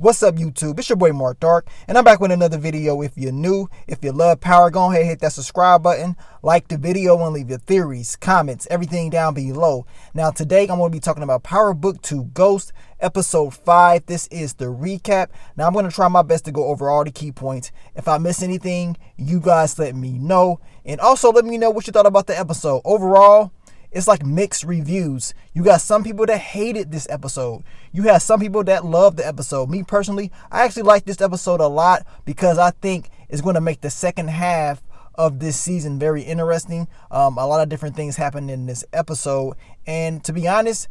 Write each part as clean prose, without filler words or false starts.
What's up, YouTube? It's your boy Mark Dark, and I'm back with another video. If you're new, if you love power, go ahead and hit that subscribe button, like the video, and leave your theories, comments, everything down below. Now, today I'm going to be talking about Power Book 2 Ghost, Episode 5. This is the recap. Now, I'm going to try my best to go over all the key points. If I miss anything, you guys let me know. And also, let me know what you thought about the episode. Overall, it's like mixed reviews. You got some people that hated this episode. You have some people that loved the episode. Me personally, I actually like this episode a lot because I think it's going to make the second half of this season very interesting. A lot of different things happened in this episode. And to be honest,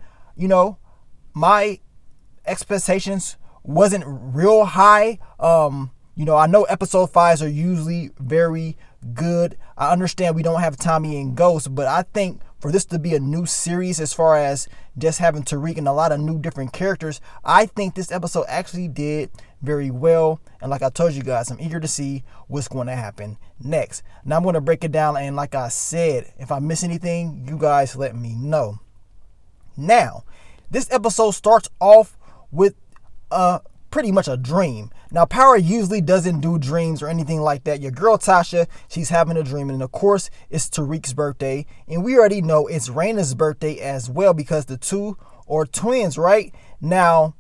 my expectations wasn't real high. I know episode 5s are usually very good. I understand we don't have Tommy and Ghost, but I think for this to be a new series as far as just having Tariq and a lot of new different characters, I think this episode actually did very well. And like I told you guys, I'm eager to see what's going to happen next. Now I'm going to break it down, and like I said, if I miss anything, you guys let me know. Now, this episode starts off with pretty much a dream. Now, Power usually doesn't do dreams or anything like that. Your girl Tasha, she's having a dream, and of course it's Tariq's birthday, and we already know it's Raina's birthday as well because the two are twins, right? Now,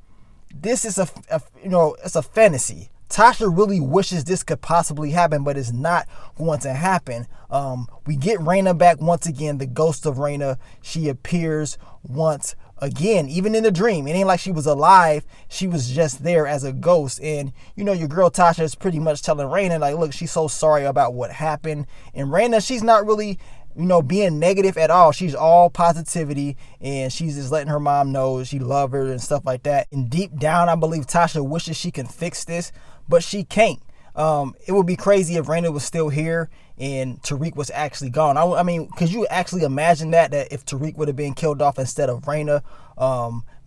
this is it's a fantasy. Tasha really wishes this could possibly happen, but it's not going to happen. We get Raina back once again. The ghost of Raina, she appears once again, even in the dream. It ain't like she was alive. She was just there as a ghost. And, your girl Tasha is pretty much telling Raina, like, look, she's so sorry about what happened. And Raina, she's not really, being negative at all. She's all positivity, and she's just letting her mom know she loves her and stuff like that. And deep down, I believe Tasha wishes she can fix this, but she can't. It would be crazy if Raina was still here and Tariq was actually gone. I mean, could you actually imagine that if Tariq would have been killed off instead of Raina?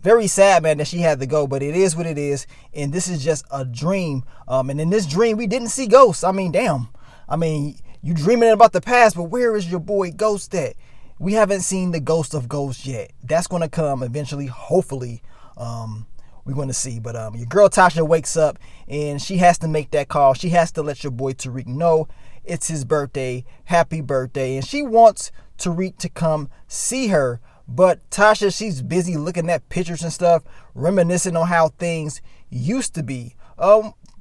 Very sad, man, that she had to go, but it is what it is, and this is just a dream. And in this dream, we didn't see ghosts. I mean, damn. I mean, you dreaming about the past, but where is your boy Ghost at? We haven't seen the ghost of Ghost yet. That's going to come eventually, hopefully. We're going to see. But your girl Tasha wakes up, and she has to make that call. She has to let your boy Tariq know it's his birthday. Happy birthday. And she wants Tariq to come see her. But Tasha, she's busy looking at pictures and stuff, reminiscing on how things used to be.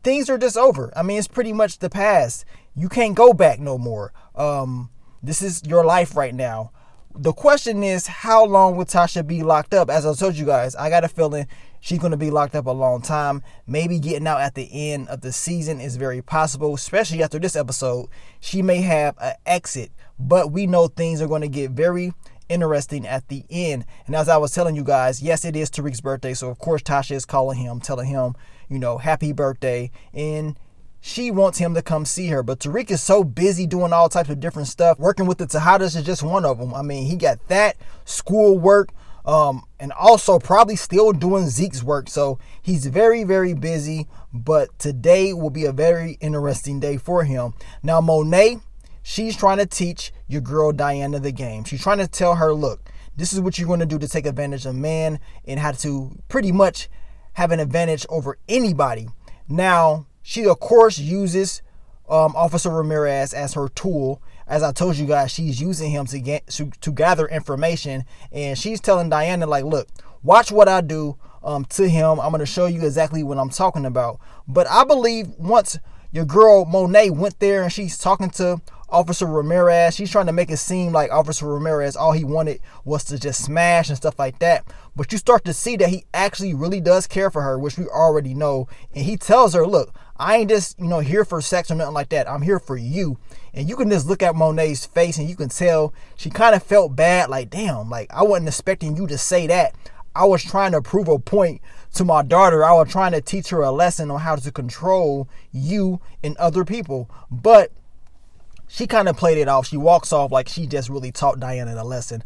Things are just over. I mean, it's pretty much the past. You can't go back no more. This is your life right now. The question is, how long will Tasha be locked up? As I told you guys, I got a feeling she's going to be locked up a long time. Maybe getting out at the end of the season is very possible, especially after this episode. She may have an exit, but we know things are going to get very interesting at the end. And as I was telling you guys, yes, it is Tariq's birthday, so of course Tasha is calling him, telling him, happy birthday, and she wants him to come see her. But Tariq is so busy doing all types of different stuff. Working with the Tejadas is just one of them. I mean, he got that, school work, and also probably still doing Zeke's work. So he's very, very busy. But today will be a very interesting day for him. Now, Monet, she's trying to teach your girl Diana the game. She's trying to tell her, look, this is what you're going to do to take advantage of man and how to pretty much have an advantage over anybody. Now, she, of course, uses Officer Ramirez as her tool. As I told you guys, she's using him to gather information. And she's telling Diana, like, look, watch what I do to him. I'm going to show you exactly what I'm talking about. But I believe once your girl Monet went there and she's talking to Officer Ramirez, she's trying to make it seem like Officer Ramirez, all he wanted was to just smash and stuff like that. But you start to see that he actually really does care for her, which we already know. And he tells her, look, I ain't just, here for sex or nothing like that. I'm here for you. And you can just look at Monet's face and you can tell she kind of felt bad. Like, damn, like I wasn't expecting you to say that. I was trying to prove a point to my daughter. I was trying to teach her a lesson on how to control you and other people. But she kind of played it off. She walks off like she just really taught Diana a lesson.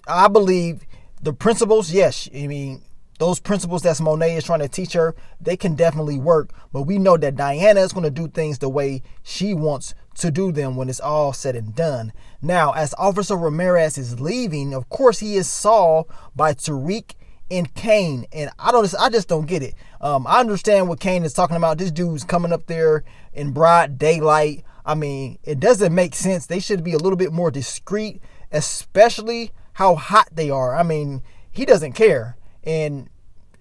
I believe the principles, yes. I mean, those principles that Monet is trying to teach her, they can definitely work. But we know that Diana is going to do things the way she wants to do them when it's all said and done. Now, as Officer Ramirez is leaving, of course, he is saw by Tariq and Kane. And I just don't get it. I understand what Kane is talking about. This dude's coming up there in broad daylight. I mean, it doesn't make sense. They should be a little bit more discreet, especially how hot they are. I mean, he doesn't care. And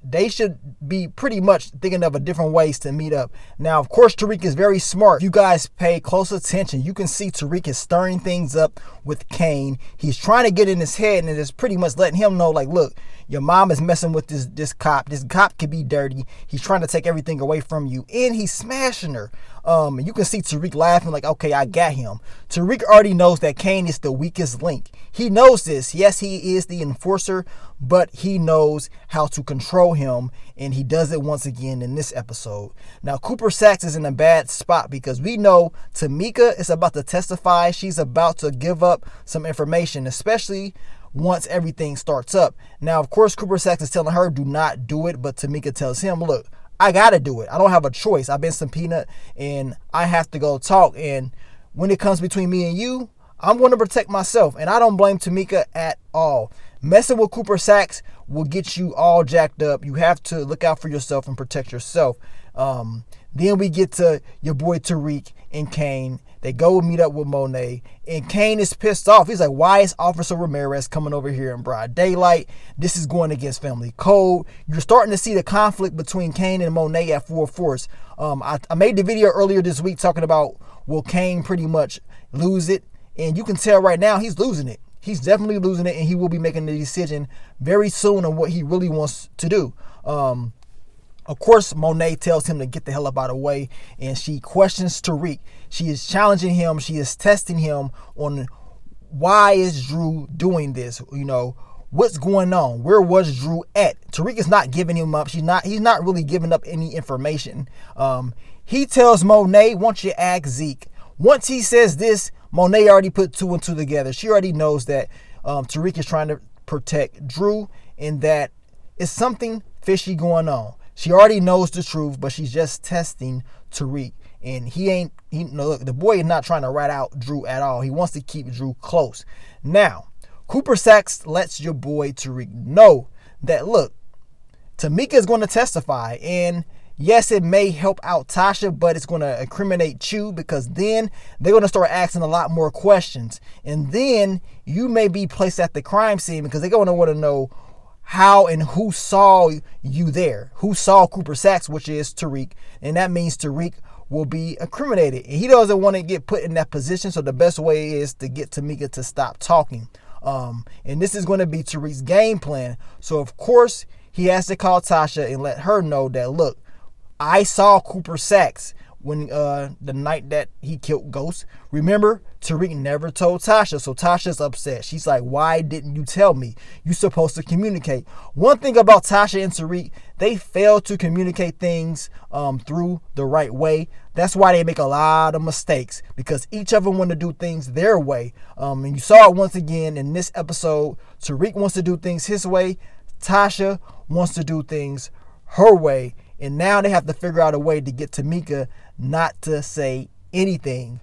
they should be pretty much thinking of a different ways to meet up. Now, of course, Tariq is very smart. You guys pay close attention. You can see Tariq is stirring things up with Kane. He's trying to get in his head, and it's pretty much letting him know, like, look, your mom is messing with this cop. This cop could be dirty. He's trying to take everything away from you, and he's smashing her. You can see Tariq laughing like, okay, I got him. Tariq already knows that Kane is the weakest link. He knows this. Yes, he is the enforcer, but he knows how to control him, and he does it once again in this episode. Now, Cooper Saxe is in a bad spot because we know Tamika is about to testify. She's about to give up some information, especially once everything starts up. Now, of course, Cooper Saxe is telling her, do not do it, but Tamika tells him, look, I gotta do it. I don't have a choice. I've been subpoenaed and I have to go talk. And when it comes between me and you, I'm going to protect myself. And I don't blame Tamika at all. Messing with Cooper Saxe will get you all jacked up. You have to look out for yourself and protect yourself. Then we get to your boy Tariq and Kane. They go meet up with Monet, and Kane is pissed off. He's like, why is Officer Ramirez coming over here in broad daylight? This is going against family code. You're starting to see the conflict between Kane and Monet at full force. I made the video earlier this week talking about, will Kane pretty much lose it? And you can tell right now he's losing it. He's definitely losing it, and he will be making the decision very soon on what he really wants to do. Of course, Monet tells him to get the hell up out of the way, and she questions Tariq. She is challenging him. She is testing him on why is Drew doing this? You know, what's going on? Where was Drew at? Tariq is not giving him up. He's not really giving up any information. He tells Monet, once you ask Zeke. Once he says this, Monet already put two and two together. She already knows that Tariq is trying to protect Drew and that it's something fishy going on. She already knows the truth, but she's just testing Tariq. And look, the boy is not trying to rat out Drew at all. He wants to keep Drew close. Now, Cooper Saxe lets your boy Tariq know that, look, Tamika is going to testify. And yes, it may help out Tasha, but it's going to incriminate you because then they're going to start asking a lot more questions. And then you may be placed at the crime scene because they're going to want to know how and who saw you there, who saw Cooper Saxe, which is Tariq, and that means Tariq will be incriminated. And he doesn't want to get put in that position, so the best way is to get Tamika to stop talking. And this is going to be Tariq's game plan. So, of course, he has to call Tasha and let her know that, look, I saw Cooper Saxe when the night that he killed Ghost. Remember, Tariq never told Tasha, so Tasha's upset. She's like, why didn't you tell me? You're supposed to communicate. One thing about Tasha and Tariq, they fail to communicate things through the right way. That's why they make a lot of mistakes, because each of them want to do things their way. And you saw it once again in this episode. Tariq wants to do things his way. Tasha wants to do things her way. And now they have to figure out a way to get Tamika not to say anything.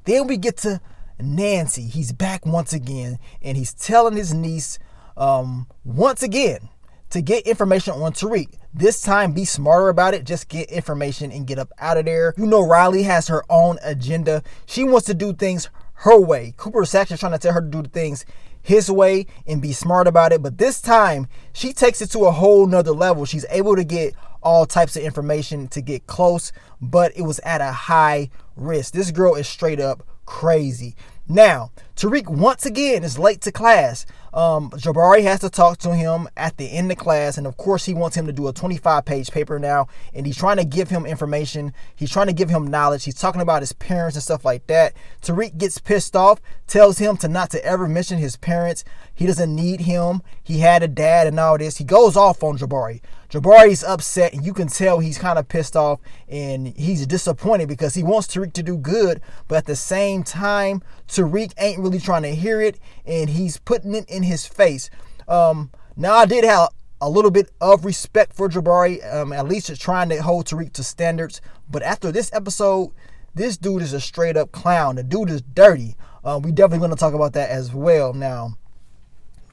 Then we get to Nancy. He's back once again, and he's telling his niece once again to get information on Tariq. This time, be smarter about it. Just get information and get up out of there. You know, Riley has her own agenda. She wants to do things her way. Cooper Saxe is trying to tell her to do things his way and be smart about it. But this time, she takes it to a whole nother level. She's able to get all types of information to get close, but it was at a high risk. This girl is straight up crazy. Now, Tariq once again is late to class. Jabari has to talk to him at the end of class, and of course he wants him to do a 25-page paper now, and he's trying to give him information. He's trying to give him knowledge. He's talking about his parents and stuff like that. Tariq gets pissed off, tells him to not to ever mention his parents. He doesn't need him. He had a dad and all this. He goes off on Jabari. Jabari's upset, and you can tell he's kind of pissed off, and he's disappointed because he wants Tariq to do good, but at the same time, Tariq ain't really trying to hear it, and he's putting it in his face. Now, I did have a little bit of respect for Jabari, at least trying to hold Tariq to standards, but after this episode, this dude is a straight up clown. The dude is dirty. We definitely going to talk about that as well. Now,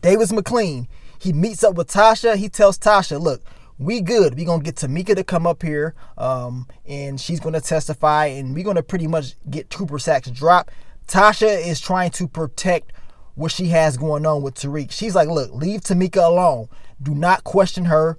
Davis McLean, he meets up with Tasha. He tells Tasha, look, we good. We gonna get Tamika to come up here, and she's gonna testify, and we gonna pretty much get Cooper Saxe dropped. Tasha is trying to protect what she has going on with Tariq. She's like, look, leave Tamika alone. Do not question her.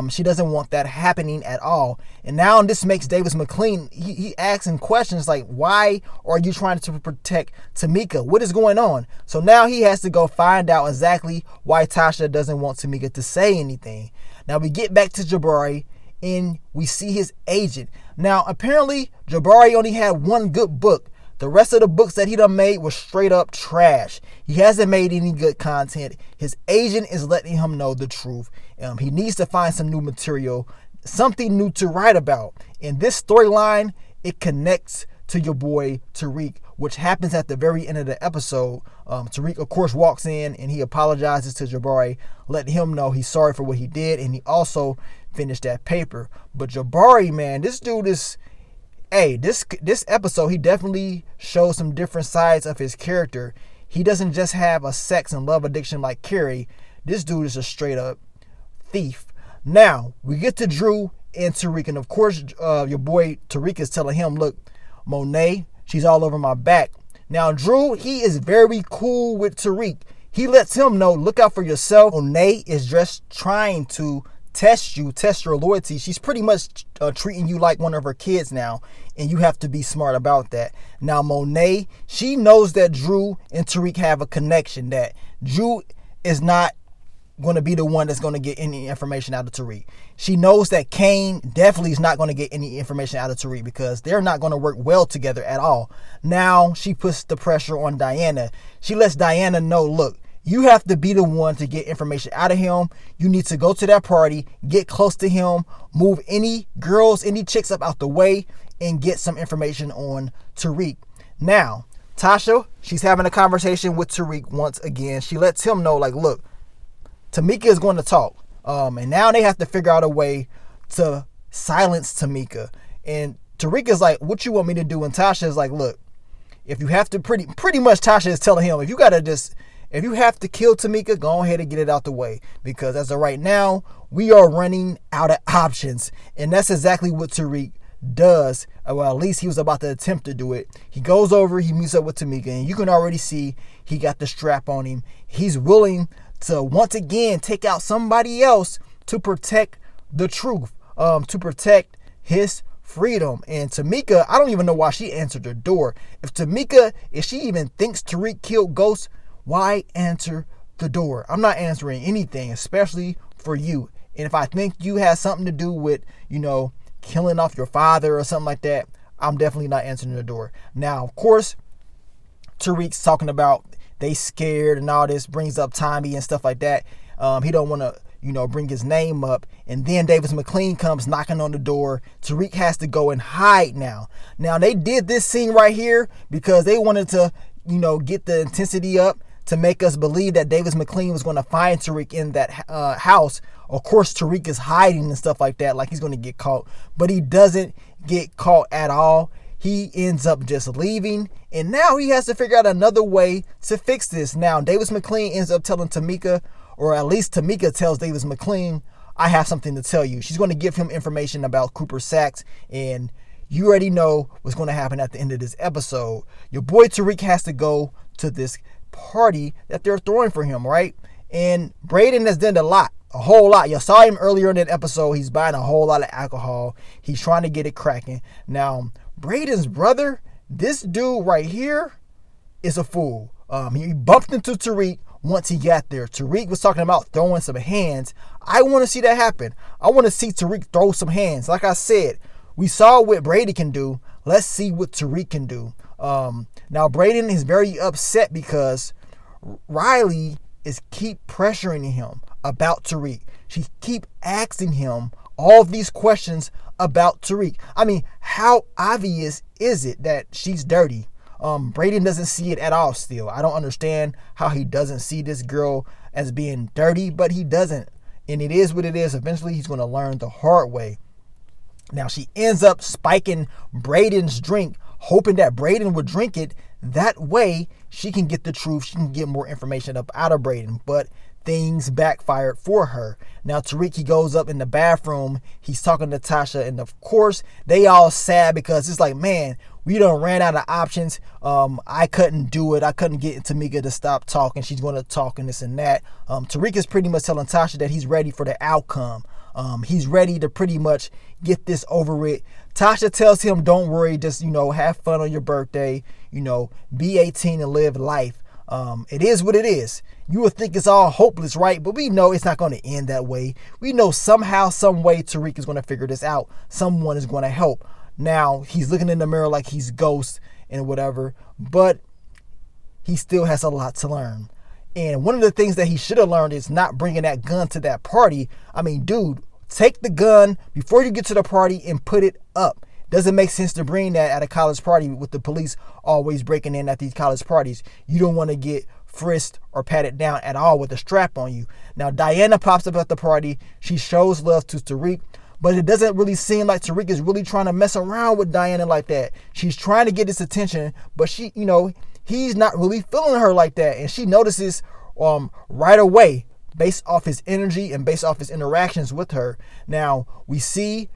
She doesn't want that happening at all. And now this makes Davis McLean, he asking questions like, why are you trying to protect Tamika? What is going on? So now he has to go find out exactly why Tasha doesn't want Tamika to say anything. Now we get back to Jabari and we see his agent. Now apparently Jabari only had one good book. The rest of the books that he done made was straight up trash. He hasn't made any good content. His agent is letting him know the truth. He needs to find some new material, something new to write about. And this storyline, it connects to your boy Tariq, which happens at the very end of the episode. Tariq, of course, walks in and he apologizes to Jabari, letting him know he's sorry for what he did. And he also finished that paper. But Jabari, man, this dude is... Hey, this episode, he definitely shows some different sides of his character. He doesn't just have a sex and love addiction like Carrie. This dude is a straight up thief. Now, we get to Drew and Tariq. And of course, your boy Tariq is telling him, look, Monet, she's all over my back. Now, Drew, he is very cool with Tariq. He lets him know, look out for yourself. Monet is just trying to test your loyalty. She's pretty much treating you like one of her kids now, and you have to be smart about that. Now, Monet, she knows that Drew and Tariq have a connection, that Drew is not going to be the one that's going to get any information out of Tariq. She knows that Kane definitely is not going to get any information out of Tariq because they're not going to work well together at all. Now, she puts the pressure on Diana. She lets Diana know, look, you have to be the one to get information out of him. You need to go to that party, get close to him, move any girls, any chicks up out the way, and get some information on Tariq. Now, Tasha, she's having a conversation with Tariq once again. She lets him know, like, look, Tamika is going to talk. And now they have to figure out a way to silence Tamika. And Tariq is like, what you want me to do? And Tasha is like, look, if you have to, pretty much Tasha is telling him, if you have to kill Tamika, go ahead and get it out the way. Because as of right now, we are running out of options. And that's exactly what Tariq does. Well, at least he was about to attempt to do it. He goes over, he meets up with Tamika, and you can already see he got the strap on him. He's willing to once again take out somebody else to protect the truth, to protect his freedom. And Tamika, I don't even know why she answered the door. If she even thinks Tariq killed Ghost, why answer the door? I'm not answering anything, especially for you. And if I think you have something to do with, killing off your father or something like that, I'm definitely not answering the door. Now, of course, Tariq's talking about they scared and all this, brings up Tommy and stuff like that. He don't want to, bring his name up. And then Davis McLean comes knocking on the door. Tariq has to go and hide now. Now, they did this scene right here because they wanted to, get the intensity up to make us believe that Davis McLean was going to find Tariq in that house. Of course, Tariq is hiding and stuff like that, like he's going to get caught. But he doesn't get caught at all. He ends up just leaving. And now he has to figure out another way to fix this. Now, Davis McLean ends up telling Tamika, or at least Tamika tells Davis McLean, I have something to tell you. She's going to give him information about Cooper Saxe. And you already know what's going to happen at the end of this episode. Your boy Tariq has to go to this party that they're throwing for him, right? And Braden has done a whole lot. You saw him earlier in that episode. He's buying a whole lot of alcohol. He's trying to get it cracking. Now, Braden's brother, this dude right here, is a fool. He bumped into Tariq once he got there. Tariq was talking about throwing some hands. I want to see that happen. I want to see Tariq throw some hands. Like I said, we saw what Brady can do. Let's see what Tariq can do. Now, Braden is very upset because Riley is keep pressuring him about Tariq. She keep asking him all of these questions about Tariq. I mean, how obvious is it that she's dirty? Braden doesn't see it at all still. I don't understand how he doesn't see this girl as being dirty, but he doesn't. And it is what it is. Eventually, he's going to learn the hard way. Now, she ends up spiking Braden's drink, hoping that Braden would drink it. That way, she can get the truth. She can get more information up out of Braden. But things backfired for her. Now Tariq, he goes up in the bathroom, he's talking to Tasha, and of course they all sad because it's like, man, we done ran out of options. I couldn't do it. I couldn't get Tamika to stop talking. She's going to talk and this and that. Tariq is pretty much telling Tasha that he's ready for the outcome. He's ready to pretty much get this over with. Tasha tells him, don't worry, just, have fun on your birthday, be 18 and live life. It is what it is. You would think it's all hopeless, right? But we know it's not going to end that way. We know somehow, some way Tariq is going to figure this out. Someone is going to help. Now, he's looking in the mirror like he's ghost and whatever, but he still has a lot to learn. And one of the things that he should have learned is not bringing that gun to that party. I mean, dude, take the gun before you get to the party and put it up. Doesn't make sense to bring that at a college party with the police always breaking in at these college parties. You don't want to get frisked or patted down at all with a strap on you. Now, Diana pops up at the party. She shows love to Tariq, but it doesn't really seem like Tariq is really trying to mess around with Diana like that. She's trying to get his attention, but she, he's not really feeling her like that. And she notices right away, based off his energy and based off his interactions with her. Now, we see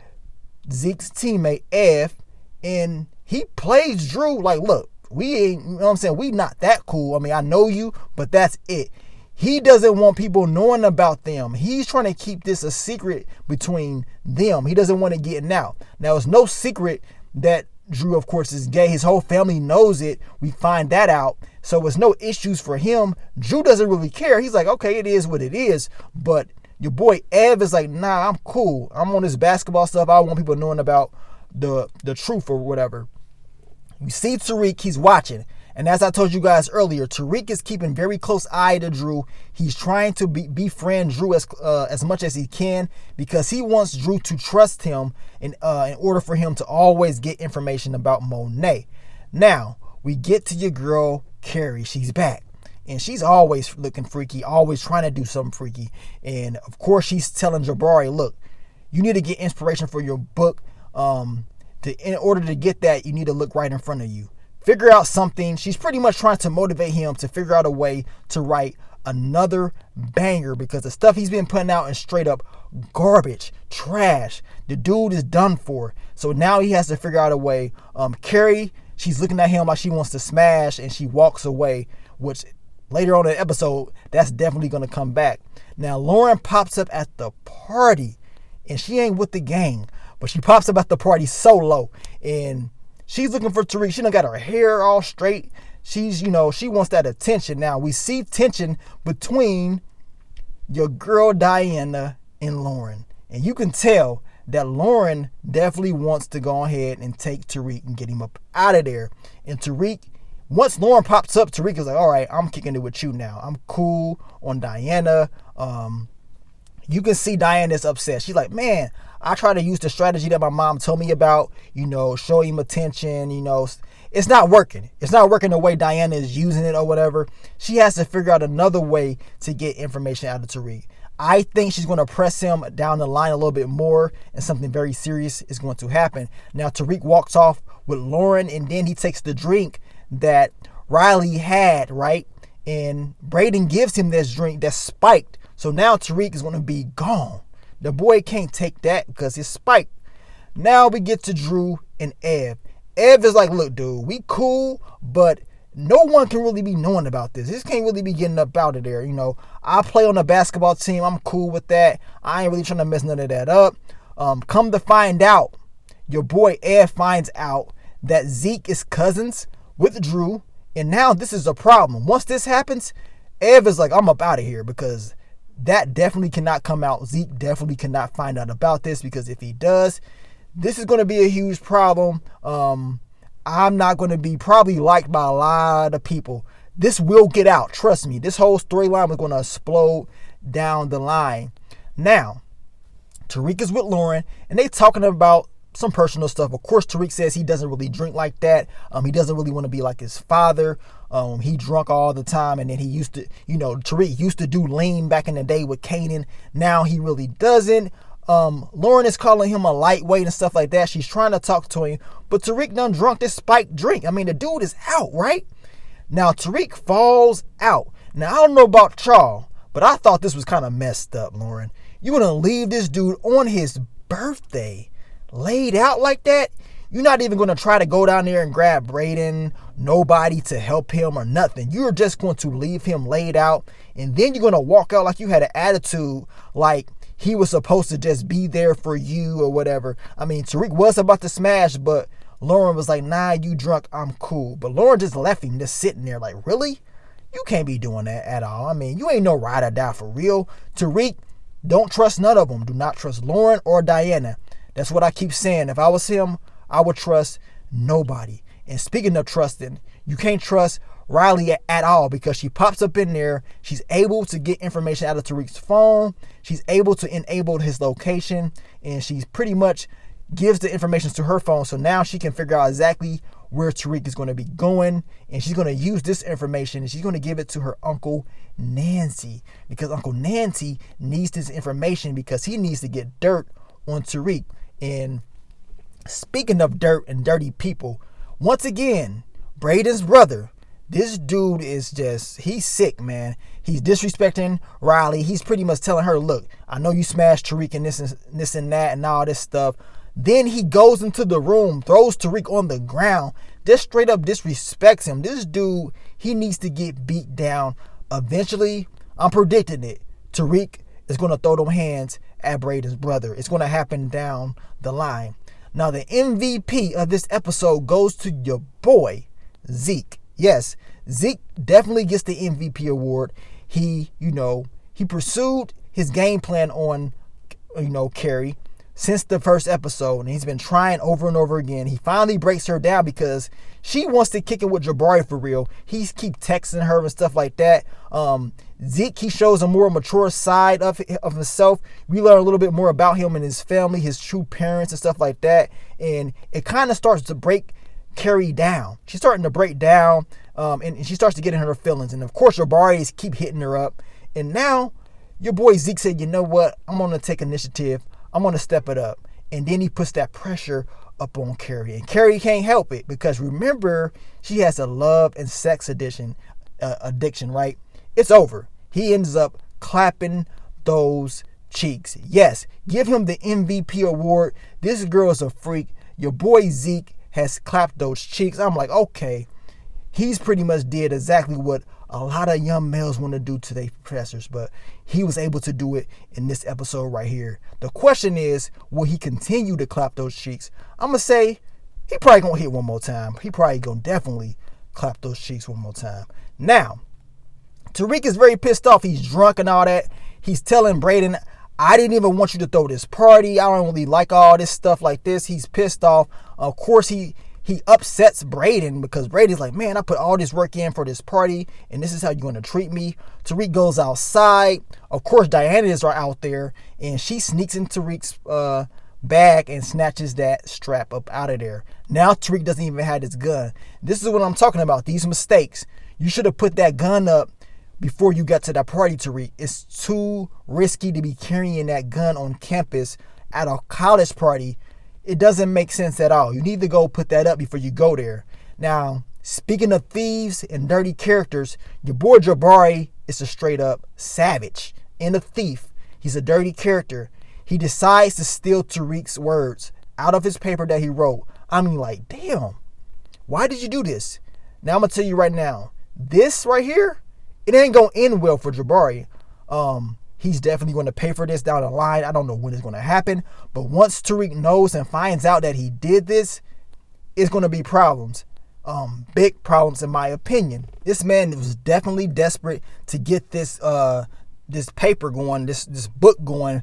Zeke's teammate, Ev, and he plays Drew like, look, we ain't, you know what I'm saying? We not that cool. I mean, I know you, but that's it. He doesn't want people knowing about them. He's trying to keep this a secret between them. He doesn't want it getting out. Now, it's no secret that Drew, of course, is gay. His whole family knows it. We find that out. So it's no issues for him. Drew doesn't really care. He's like, okay, it is what it is. But your boy Ev is like, nah, I'm cool. I'm on this basketball stuff. I don't want people knowing about the truth or whatever. You see Tariq, he's watching. And as I told you guys earlier, Tariq is keeping very close eye to Drew. He's trying to befriend Drew as much as he can because he wants Drew to trust him in order for him to always get information about Monet. Now, we get to your girl, Carrie. She's back. And she's always looking freaky, always trying to do something freaky. And, of course, she's telling Jabari, look, you need to get inspiration for your book. In order to get that, you need to look right in front of you. Figure out something. She's pretty much trying to motivate him to figure out a way to write another banger because the stuff he's been putting out is straight up garbage, trash. The dude is done for. So now he has to figure out a way. Carrie, she's looking at him like she wants to smash and she walks away, which later on in the episode, that's definitely going to come back. Now, Lauren pops up at the party and she ain't with the gang, but she pops up at the party solo and she's looking for Tariq. She done got her hair all straight. She's, she wants that attention. Now, we see tension between your girl Diana and Lauren. And you can tell that Lauren definitely wants to go ahead and take Tariq and get him up out of there. And Tariq, once Lauren pops up, Tariq is like, all right, I'm kicking it with you now. I'm cool on Diana. You can see Diana's upset. She's like, man, I try to use the strategy that my mom told me about, show him attention, it's not working. It's not working the way Diana is using it or whatever. She has to figure out another way to get information out of Tariq. I think she's going to press him down the line a little bit more and something very serious is going to happen. Now, Tariq walks off with Lauren and then he takes the drink that Riley had, right? And Braden gives him this drink that's spiked. So now Tariq is going to be gone. The boy can't take that because it's spiked. Now we get to Drew and Ev. Ev is like, look, dude, we cool, but no one can really be knowing about this. This can't really be getting up out of there. I play on a basketball team. I'm cool with that. I ain't really trying to mess none of that up. Come to find out, your boy Ev finds out that Zeke is cousins with Drew. And now this is a problem. Once this happens, Ev is like, I'm up out of here because that definitely cannot come out. Zeke definitely cannot find out about this because if he does, this is going to be a huge problem. I'm not going to be probably liked by a lot of people. This will get out. Trust me. This whole storyline is going to explode down the line. Now, Tariq is with Lauren and they talking about some personal stuff. Of course, Tariq says he doesn't really drink like that. He doesn't really want to be like his father. He drunk all the time, and then he used to, Tariq used to do lean back in the day with Kanan. Now he really doesn't. Lauren is calling him a lightweight and stuff like that. She's trying to talk to him, but Tariq done drunk this spiked drink. I mean, the dude is out, right? Now Tariq falls out. Now I don't know about y'all, But I thought this was kind of messed up, Lauren. You gonna leave this dude on his birthday laid out like that? You're not even gonna try to go down there and grab Brayden, nobody to help him or nothing. You're just going to leave him laid out, and then you're gonna walk out like you had an attitude, like he was supposed to just be there for you or whatever. I mean, Tariq was about to smash, but Lauren was like, nah, you drunk, I'm cool. But Lauren just left him just sitting there like, really? You can't be doing that at all. I mean, you ain't no ride or die for real. Tariq, don't trust none of them. Do not trust Lauren or Diana. That's what I keep saying. If I was him, I would trust nobody. And speaking of trusting, you can't trust Riley at all, because she pops up in there. She's able to get information out of Tariq's phone. She's able to enable his location, and she's pretty much gives the information to her phone. So now she can figure out exactly where Tariq is going to be going, and she's going to use this information and she's going to give it to her Uncle Nancy, because Uncle Nancy needs this information because he needs to get dirt on Tariq. And speaking of dirt and dirty people, once again, Brayden's brother, this dude is just, he's sick, man. He's disrespecting Riley. He's pretty much telling her, look, I know you smashed Tariq and this and that and all this stuff. Then he goes into the room, throws Tariq on the ground, just straight up disrespects him. This dude, he needs to get beat down. Eventually, I'm predicting it, Tariq is going to throw them hands at Brayden's brother. It's going to happen down the line. Now, the MVP of this episode goes to your boy, Zeke. Yes, Zeke definitely gets the MVP award. He pursued his game plan on, Carrie since the first episode, and he's been trying over and over again. He finally breaks her down because she wants to kick it with Jabari for real. He keeps texting her and stuff like that. Zeke, he shows a more mature side of himself. We learn a little bit more about him and his family, his true parents and stuff like that. And it kind of starts to break Carrie down. She's starting to break down, and she starts to get in her feelings. And of course, Jabari keep hitting her up. And now your boy Zeke said, you know what? I'm going to take initiative. I'm going to step it up. And then he puts that pressure up on Carrie. And Carrie can't help it because remember, she has a love and sex addiction, right? It's over. He ends up clapping those cheeks. Yes, give him the MVP award. This girl is a freak. Your boy Zeke has clapped those cheeks. I'm like, okay, he's pretty much did exactly what a lot of young males want to do to their professors, but he was able to do it in this episode right here. The question is, will he continue to clap those cheeks? I'm going to say he probably going to hit one more time. He probably going to definitely clap those cheeks one more time. Now, Tariq is very pissed off. He's drunk and all that. He's telling Brayden, I didn't even want you to throw this party. I don't really like all this stuff like this. He's pissed off. Of course, he upsets Brayden because Brayden's like, man, I put all this work in for this party, and this is how you're going to treat me. Tariq goes outside. Of course, Diana is out there, and she sneaks into Tariq's bag and snatches that strap up out of there. Now Tariq doesn't even have his gun. This is what I'm talking about, these mistakes. You should have put that gun up before you got to that party, Tariq. It's too risky to be carrying that gun on campus at a college party. It doesn't make sense at all. You need to go put that up before you go there. Now, speaking of thieves and dirty characters, your boy Jabari is a straight up savage and a thief. He's a dirty character. He decides to steal Tariq's words out of his paper that he wrote. I mean, like, damn, why did you do this? Now, I'm going to tell you right now, this right here, it ain't going to end well for Jabari. He's definitely going to pay for this down the line. I don't know when it's going to happen. But once Tariq knows and finds out that he did this, it's going to be problems. Big problems in my opinion. This man was definitely desperate to get this this paper going, this book going.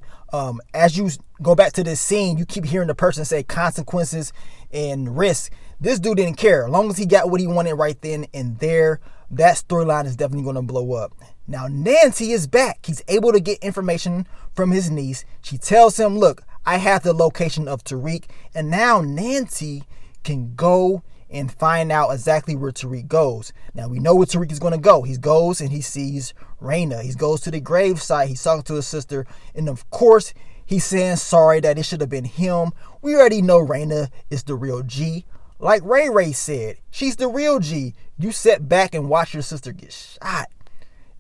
As you go back to this scene, you keep hearing the person say consequences and risk. This dude didn't care. As long as he got what he wanted right then and there, that storyline is definitely going to blow up. Now, Nancy is back. He's able to get information from his niece. She tells him, look, I have the location of Tariq. And now Nancy can go and find out exactly where Tariq goes. Now, we know where Tariq is going to go. He goes and he sees Raina. He goes to the gravesite. He's talking to his sister. And of course, he's saying sorry that it should have been him. We already know Raina is the real G. Like Ray said, she's the real G. You sit back and watch your sister get shot.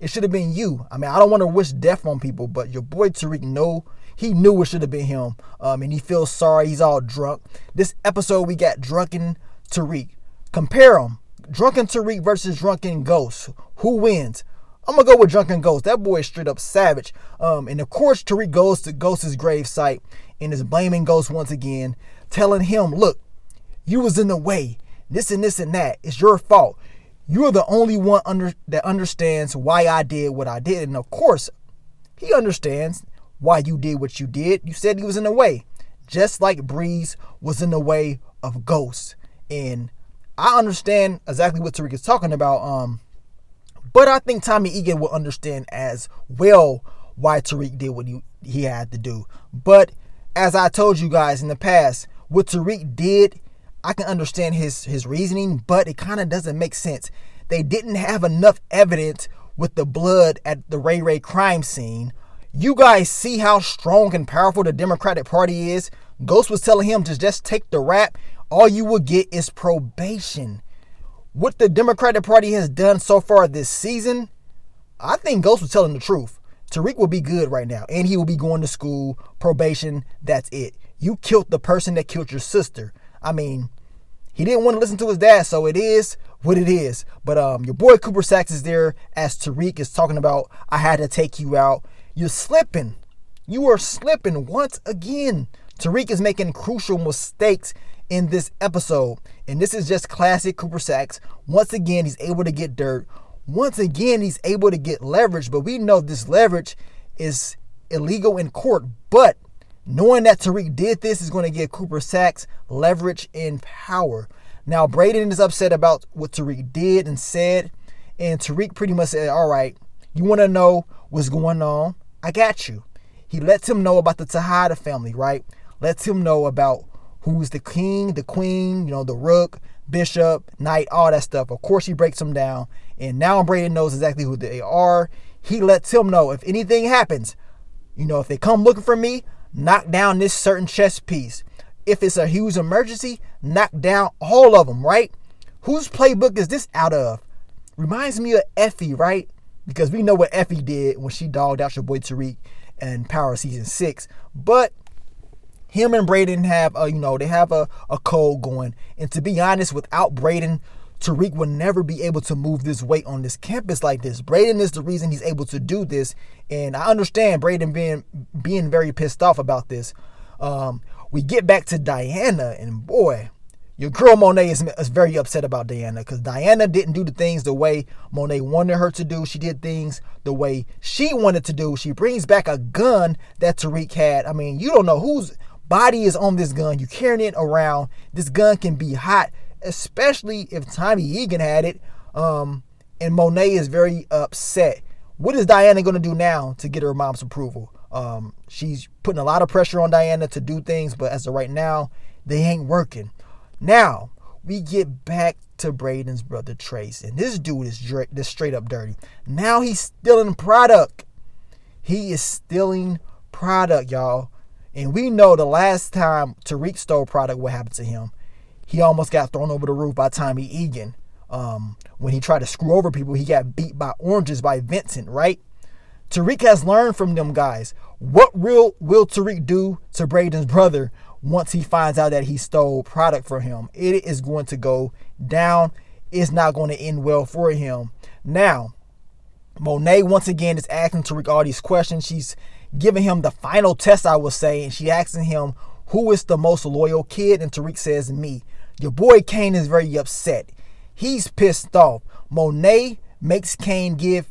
It should have been you. I mean, I don't want to wish death on people, but your boy Tariq he knew it should have been him. And he feels sorry. He's all drunk. This episode, we got drunken Tariq. Compare them. Drunken Tariq versus drunken Ghost. Who wins? I'm going to go with drunken Ghost. That boy is straight up savage. And of course, Tariq goes to Ghost's gravesite and is blaming Ghost once again, telling him, look, you was in the way. This and this and that. It's your fault. You're the only one that understands why I did what I did. And of course, he understands why you did what you did. You said he was in the way. Just like Breeze was in the way of Ghost. And I understand exactly what Tariq is talking about. But I think Tommy Egan will understand as well why Tariq did what he had to do. But as I told you guys in the past, what Tariq did, I can understand his reasoning, but it kind of doesn't make sense. They didn't have enough evidence with the blood at the Ray Ray crime scene. You guys see how strong and powerful the Democratic Party is. Ghost was telling him to just take the rap. All you will get is probation. What the Democratic Party has done so far this season, I think Ghost was telling the truth. Tariq will be good right now, and he will be going to school, probation, that's it. You killed the person that killed your sister. I mean, he didn't want to listen to his dad, so it is what it is. But your boy Cooper Saxe is there as Tariq is talking about, I had to take you out. You're slipping. You are slipping once again. Tariq is making crucial mistakes in this episode. And this is just classic Cooper Saxe. Once again, he's able to get dirt. Once again, he's able to get leverage. But we know this leverage is illegal in court. But knowing that Tariq did this is going to give Cooper Saxe leverage and power. Now, Brayden is upset about what Tariq did and said. And Tariq pretty much said, all right, you want to know what's going on? I got you. He lets him know about the Tejada family, right? Lets him know about who's the king, the queen, the rook, bishop, knight, all that stuff. Of course, he breaks them down. And now Brayden knows exactly who they are. He lets him know if anything happens, if they come looking for me, knock down this certain chess piece. If it's a huge emergency, knock down all of them, right? Whose playbook is this out of? Reminds me of Effie, right? Because we know what Effie did when she dogged out your boy Tariq in Power Season 6. But him and Brayden have, they have a code going. And to be honest, without Brayden, Tariq would never be able to move this weight on this campus like this. Brayden is the reason he's able to do this. And I understand Brayden being very pissed off about this. We get back to Diana, and boy, your girl Monet is very upset about Diana because Diana didn't do the things the way Monet wanted her to do. She did things the way she wanted to do. She brings back a gun that Tariq had. I mean, you don't know whose body is on this gun. You're carrying it around. This gun can be hot, especially if Tommy Egan had it. And Monet is very upset. What is Diana going to do now to get her mom's approval? She's putting a lot of pressure on Diana to do things, but as of right now, they ain't working. Now, we get back to Brayden's brother Trace, and this dude is just straight up dirty. Now he's stealing product. He is stealing product, y'all. And we know the last time Tariq stole product, what happened to him? He almost got thrown over the roof by Tommy Egan. When he tried to screw over people, he got beat by oranges by Vincent, right? Tariq has learned from them guys. What will Tariq do to Brayden's brother once he finds out that he stole product from him? It is going to go down. It's not going to end well for him. Now, Monet once again is asking Tariq all these questions. She's giving him the final test, I would say, and she asking him, who is the most loyal kid? And Tariq says, me. Your boy Kane is very upset. He's pissed off. Monet makes Kane give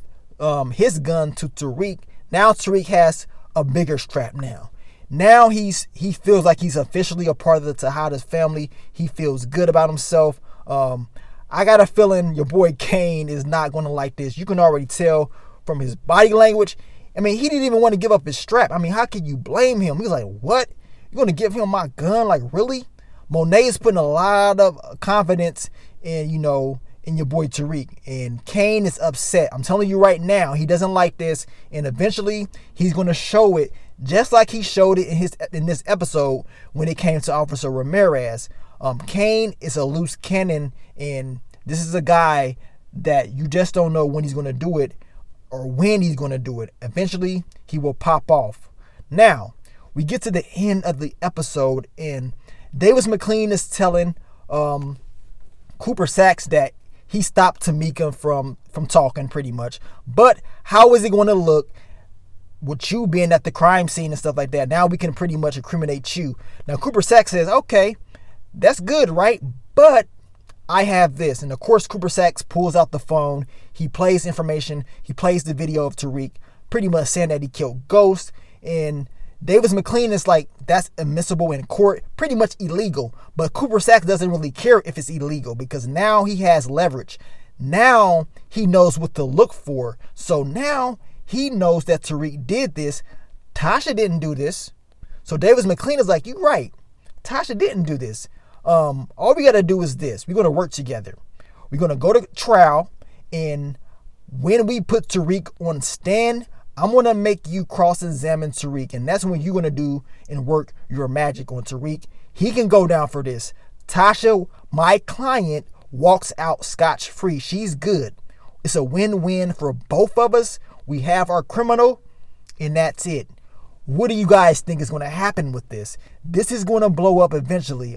his gun to Tariq. Now Tariq has a bigger strap now. Now he feels like he's officially a part of the Tejada's family. He feels good about himself. I got a feeling your boy Kane is not going to like this. You can already tell from his body language. I mean, he didn't even want to give up his strap. I mean, how can you blame him? He's like, what? You're going to give him my gun? Like, really? Monet is putting a lot of confidence in, in your boy Tariq. And Kane is upset. I'm telling you right now, he doesn't like this. And eventually, he's going to show it just like he showed it in this episode when it came to Officer Ramirez. Kane is a loose cannon, and this is a guy that you just don't know when he's going to do it. or when he's going to do it. Eventually, he will pop off. Now, we get to the end of the episode, and Davis McLean is telling Cooper Saxe that he stopped Tamika from talking pretty much. But how is it going to look with you being at the crime scene and stuff like that? Now we can pretty much incriminate you. Now Cooper Saxe says, okay, that's good, right? But I have this. And of course, Cooper Saxe pulls out the phone. He plays information. He plays the video of Tariq pretty much saying that he killed Ghost. And Davis McLean is like, that's admissible in court, pretty much illegal. But Cooper Saxe doesn't really care if it's illegal because now he has leverage. Now he knows what to look for. So now he knows that Tariq did this. Tasha didn't do this. So Davis McLean is like, you're right. Tasha didn't do this. All we got to do is this. We're going to work together. We're going to go to trial. And when we put Tariq on stand, I'm going to make you cross-examine Tariq. And that's when you're going to do and work your magic on Tariq. He can go down for this. Tasha, my client, walks out scotch-free. She's good. It's a win-win for both of us. We have our criminal, and that's it. What do you guys think is going to happen with this? This is going to blow up eventually.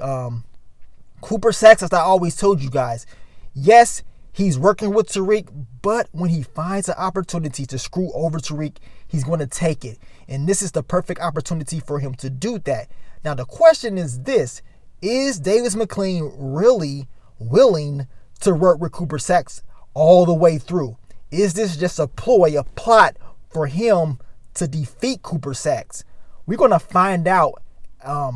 Cooper Saxe, as I always told you guys, yes, he's working with Tariq, but when he finds an opportunity to screw over Tariq, he's going to take it. And this is the perfect opportunity for him to do that. Now, the question is this. Is Davis McLean really willing to work with Cooper Saxe all the way through? Is this just a ploy, a plot for him to defeat Cooper Saxe? We're going to find out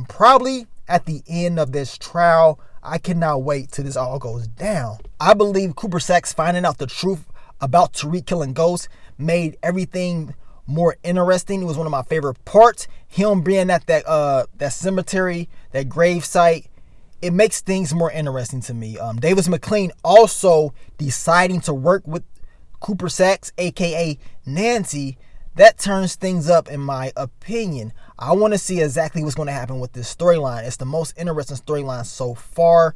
probably at the end of this trial. I cannot wait till this all goes down. I believe Cooper Saxe finding out the truth about Tariq killing Ghost made everything more interesting. It was one of my favorite parts. Him being at that cemetery, that grave site, it makes things more interesting to me. Davis McLean also deciding to work with Cooper Saxe, aka Nancy, that turns things up in my opinion. I want to see exactly what's going to happen with this storyline. It's the most interesting storyline so far.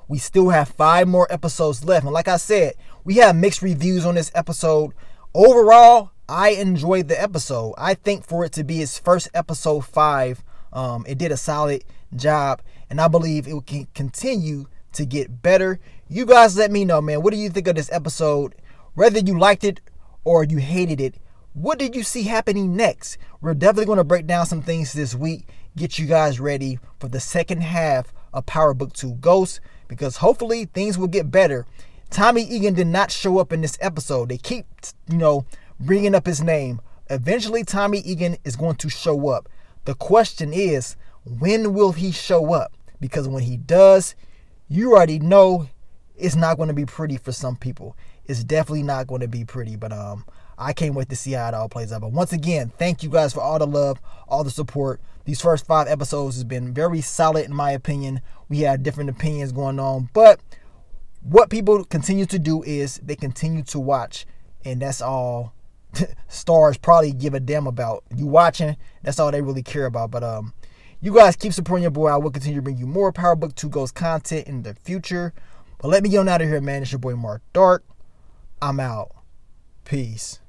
We still have 5 more episodes left. And like I said, we have mixed reviews on this episode. Overall, I enjoyed the episode. I think for it to be its first episode 5, it did a solid job. And I believe it can continue to get better. You guys let me know, man. What do you think of this episode? Whether you liked it or you hated it, what did you see happening next? We're definitely going to break down some things this week, get you guys ready for the second half of Power Book 2 Ghost, because hopefully things will get better. Tommy Egan did not show up in this episode. They keep, bringing up his name. Eventually, Tommy Egan is going to show up. The question is, when will he show up? Because when he does, you already know it's not going to be pretty for some people. It's definitely not going to be pretty, but I can't wait to see how it all plays out. But once again, thank you guys for all the love, all the support. These first 5 episodes has been very solid in my opinion. We had different opinions going on, but what people continue to do is they continue to watch, and that's all stars probably give a damn about. You watching, that's all they really care about. But you guys keep supporting your boy. I will continue to bring you more Power Book 2 Ghost content in the future. But let me get on out of here, man. It's your boy Mark Dark. I'm out. Peace.